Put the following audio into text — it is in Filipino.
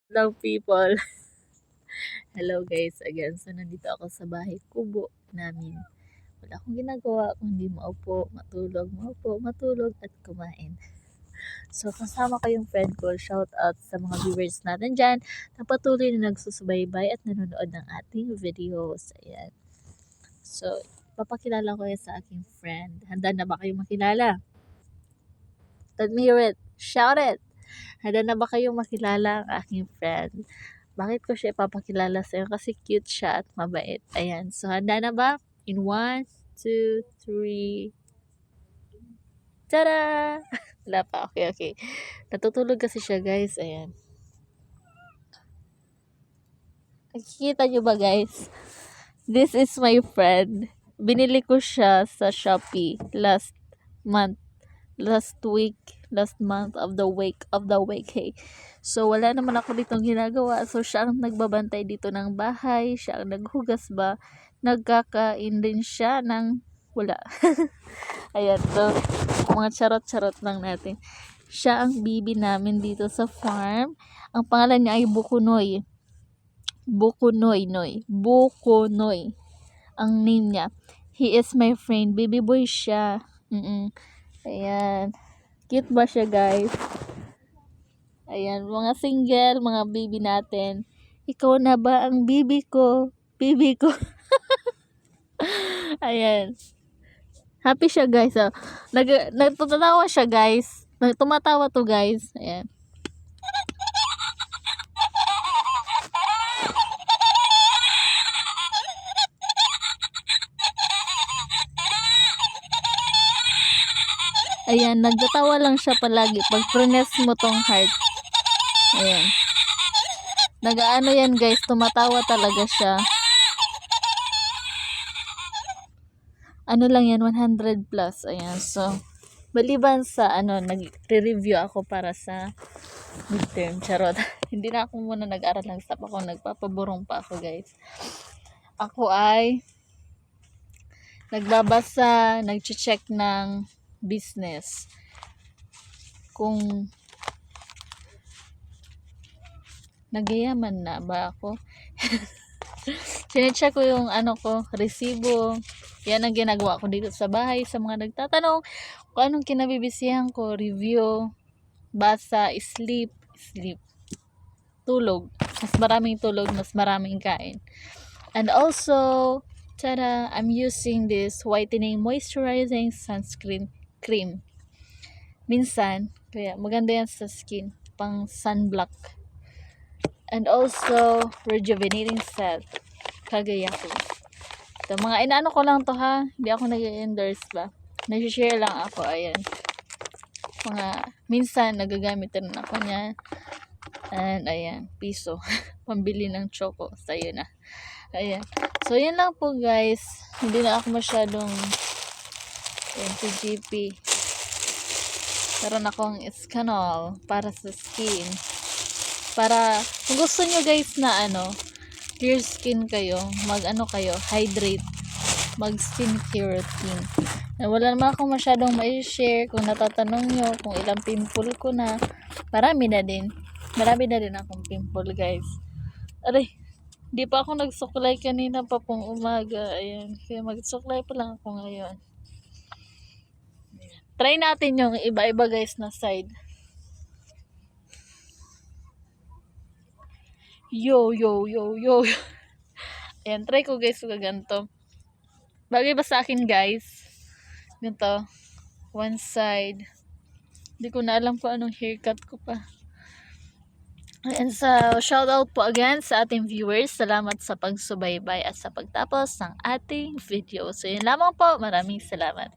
Hello people. Hello guys again. So nandito ako sa bahay kubo namin. Wala akong ginagawa kundi maupo, matulog at kumain. So kasama ko yung friend ko. Shout out sa mga viewers natin dyan na patuloy na nagsusubaybay at nanonood ng ating videos. Ayan. So papakilala ko yan sa aking friend. Handa na ba kayong makilala? Let me hear it. Shout it. Handa na ba kayong makilala ang aking friend? Bakit ko siya ipapakilala sa'yo? Kasi cute siya at mabait. Ayan. So, handa na ba? In 1, 2, 3. Tada! Wala pa. Okay. Natutulog kasi siya, guys. Ayan. Nakikita nyo ba, guys? This is my friend. Binili ko siya sa Shopee last month of the week. Hey. So wala naman ako ditong ginagawa. So siya ang nagbabantay dito ng bahay, siya ang naghugas ba, nagkakain din siya ng wala. Ayan, so mga charot-charot lang natin. Siya ang bibi namin dito sa farm. Ang pangalan niya ay Bukunoy. Bukunoy. Ang name niya. He is my friend. Baby boy siya. Ayan. Cute ba siya, guys? Ayan, mga single, mga baby natin. Ikaw na ba ang baby ko? Baby ko. Ayan. Happy siya, guys. Oh. Nagtatawa siya, guys. Tumatawa to, guys. Ayan. Ayan, nagtatawa lang siya palagi pag press mo tong heart. Ayan. Nagaano yan, guys, tumatawa talaga siya. Ano lang yan, 100 plus. Ayan, so, maliban sa, nag-review ako para sa midterm. Charot. Hindi na ako muna nag-aral ng stop ako. Nagpapaburong pa ako, guys. Ako ay nagbabasa, nag-check ng business. Kung nagyayaman na ba ako? Sinecheck ko yung resibo. Yan ang ginagawa ko dito sa bahay. Sa mga nagtatanong kung anong kinabibisihan ko, review, basa, sleep, tulog. Mas maraming tulog, mas maraming kain. And also, tada, I'm using this whitening moisturizing sunscreen cream. Minsan, kaya maganda yan sa skin, pang sunblock. And also, rejuvenating set. Kagaya ko. So, mga inaano ko lang to ha. Hindi ako nag-endorse ba. Nag-share lang ako. Ayan. Minsan, nagagamit rin ako niya. And, ayan. Piso. Pambili ng choco. Sa'yo na. Ayan. So, yan lang po guys. Hindi na ako masyadong PGP. Meron akong Scanol para sa skin. Para, kung gusto nyo guys na clear skin kayo, hydrate, mag skincare routine. Wala naman akong masyadong ma-share. Kung natatanong nyo kung ilang pimple ko na, marami na din akong pimple guys. Aray, di pa ako nagsuklay kanina pa pong umaga. Ayan, kaya magsuklay pa lang ako ngayon. Try natin yung iba-iba guys na side. Yo. Ayan, try ko guys kung ganito. Bagay ba sa akin guys? Ganito. One side. Hindi ko na alam kung anong haircut ko pa. And so, shout out po again sa ating viewers. Salamat sa pagsubaybay at sa pagtapos ng ating video. So, yun lamang po. Maraming salamat.